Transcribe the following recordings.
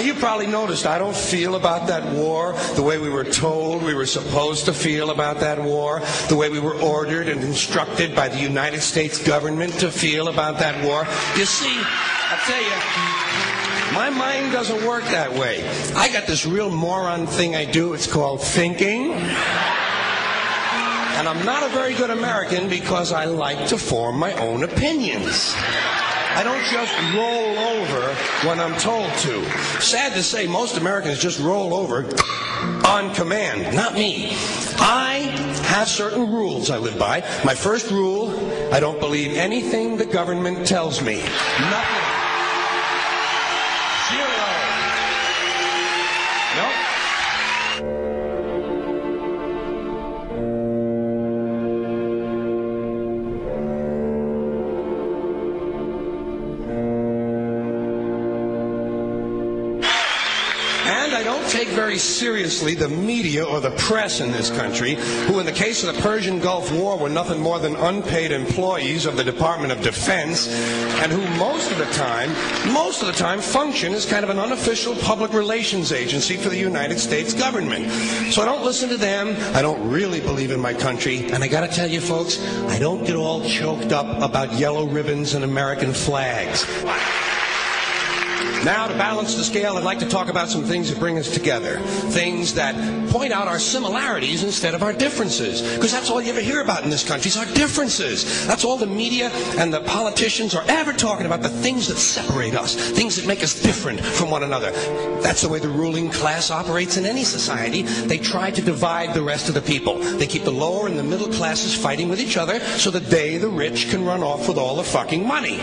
you probably noticed I don't feel about that war the way we were told we were supposed to feel about that war, the way we were ordered and instructed by the United States government to feel about that war. You see, I'll tell you, my mind doesn't work that way. I got this real moron thing I do. It's called thinking. And I'm not a very good American because I like to form my own opinions. I don't just roll over when I'm told to. Sad to say, most Americans just roll over on command. Not me. I have certain rules I live by. My first rule, I don't believe anything the government tells me. Nothing. Zero. Nope. I don't take very seriously the media or the press in this country, who in the case of the Persian Gulf War were nothing more than unpaid employees of the Department of Defense, and who most of the time function as kind of an unofficial public relations agency for the United States government. So I don't listen to them. I don't really believe in my country. And I got to tell you, folks, I don't get all choked up about yellow ribbons and American flags. Now, to balance the scale, I'd like to talk about some things that bring us together. Things that point out our similarities instead of our differences. Because that's all you ever hear about in this country is our differences. That's all the media and the politicians are ever talking about, the things that separate us, things that make us different from one another. That's the way the ruling class operates in any society. They try to divide the rest of the people. They keep the lower and the middle classes fighting with each other so that they, the rich, can run off with all the fucking money.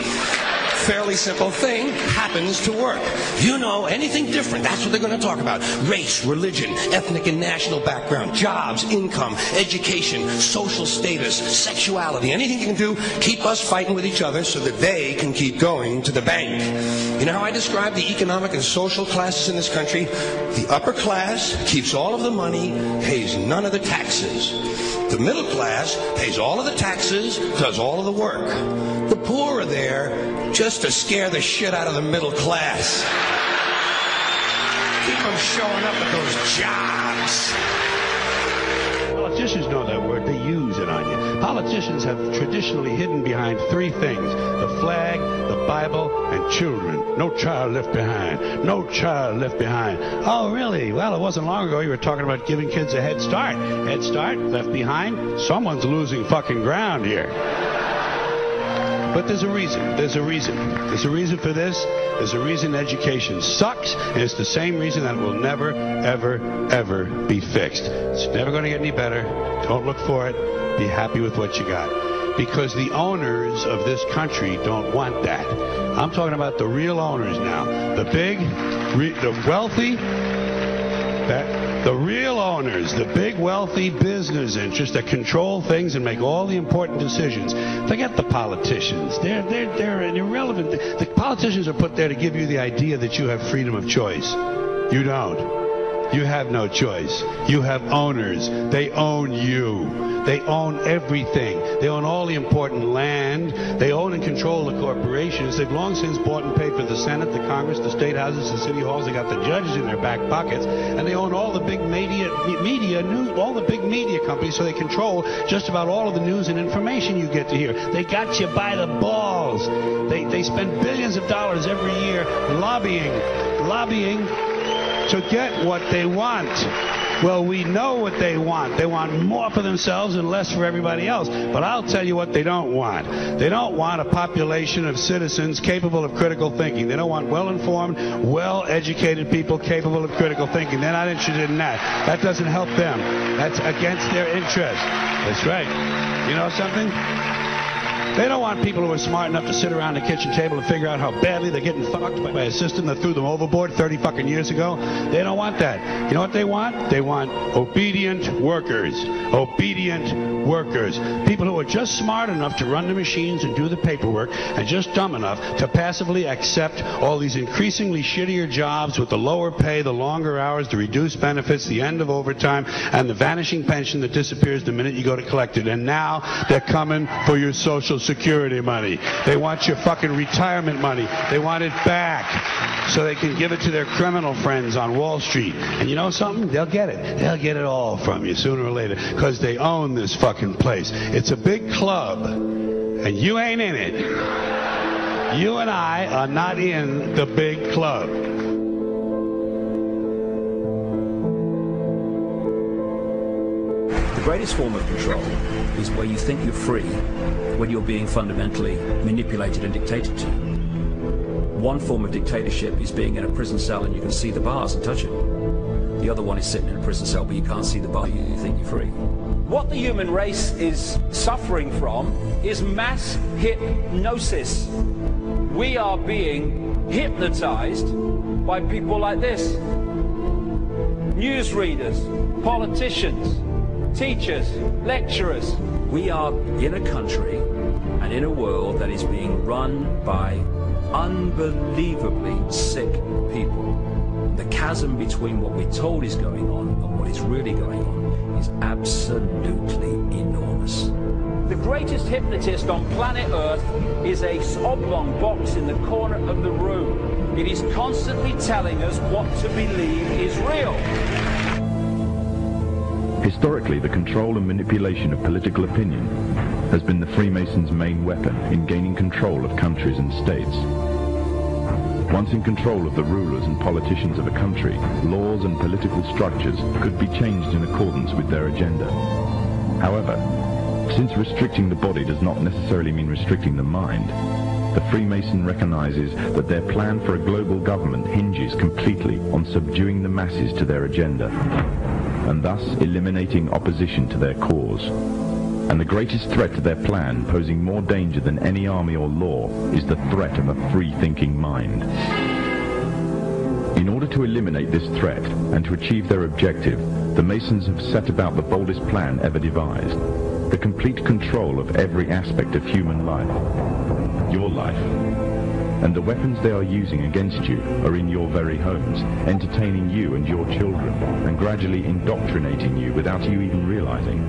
Fairly simple thing, happens to work. You know, anything different, that's what they're going to talk about. Race, religion, ethnic and national background, jobs, income, education, social status, sexuality, anything you can do, keep us fighting with each other so that they can keep going to the bank. You know how I describe the economic and social classes in this country? The upper class keeps all of the money, pays none of the taxes. The middle class pays all of the taxes, does all of the work. The poor are there just to scare the shit out of the middle class. Keep them showing up at those jobs. Politicians know that word. They use it on you. Politicians have traditionally hidden behind three things: the flag, the Bible, and children. No child left behind. No child left behind. Oh, really? Well, it wasn't long ago you were talking about giving kids a head start. Head start, left behind. Someone's losing fucking ground here. But there's a reason. There's a reason. There's a reason for this. There's a reason education sucks, and it's the same reason that will never, ever, ever be fixed. It's never going to get any better. Don't look for it. Be happy with what you got. Because the owners of this country don't want that. I'm talking about the real owners now. The big, the wealthy, the real owners, the big wealthy business interests that control things and make all the important decisions. Forget the politicians. They're irrelevant. The politicians are put there to give you the idea that you have freedom of choice. You don't. You have no choice. You have owners. They own you. They own everything. They own all the important land. They own and control the corporations. They've long since bought and paid for the Senate, the Congress, the state houses, the city halls. They got the judges in their back pockets, and they own all the big media news, all the big media companies. So they control just about all of the news and information you get to hear. They got you by the balls. They spend billions of dollars every year lobbying to get what they want. Well, we know what they want. They want more for themselves and less for everybody else. But I'll tell you what they don't want. They don't want a population of citizens capable of critical thinking. They don't want well-informed, well-educated people capable of critical thinking. They're not interested in that. That doesn't help them. That's against their interest. That's right. You know something? They don't want people who are smart enough to sit around the kitchen table and figure out how badly they're getting fucked by a system that threw them overboard 30 fucking years ago. They don't want that. You know what they want? They want obedient workers. Obedient workers. People who are just smart enough to run the machines and do the paperwork, and just dumb enough to passively accept all these increasingly shittier jobs with the lower pay, the longer hours, the reduced benefits, the end of overtime, and the vanishing pension that disappears the minute you go to collect it. And now they're coming for your Social Social Security money. They want your fucking retirement money. They want it back so they can give it to their criminal friends on Wall Street. And you know something? They'll get it. They'll get it all from you sooner or later because they own this fucking place. It's a big club, and you ain't in it. You and I are not in the big club. The greatest form of control is where you think you're free when you're being fundamentally manipulated and dictated to. One form of dictatorship is being in a prison cell and you can see the bars and touch it. The other one is sitting in a prison cell but you can't see the bar, you think you're free. What the human race is suffering from is mass hypnosis. We are being hypnotized by people like this. Newsreaders, politicians, teachers, lecturers. We are in a country and in a world that is being run by unbelievably sick people. The chasm between what we're told is going on and what is really going on is absolutely enormous. The greatest hypnotist on planet Earth is a oblong box in the corner of the room. It is constantly telling us what to believe is real. Historically, the control and manipulation of political opinion has been the Freemasons' main weapon in gaining control of countries and states. Once in control of the rulers and politicians of a country, laws and political structures could be changed in accordance with their agenda. However, since restricting the body does not necessarily mean restricting the mind, the Freemason recognizes that their plan for a global government hinges completely on subduing the masses to their agenda, and thus eliminating opposition to their cause. And the greatest threat to their plan, posing more danger than any army or law, is the threat of a free-thinking mind. In order to eliminate this threat and to achieve their objective, the Masons have set about the boldest plan ever devised: the complete control of every aspect of human life, your life. And the weapons they are using against you are in your very homes, entertaining you and your children, and gradually indoctrinating you without you even realizing.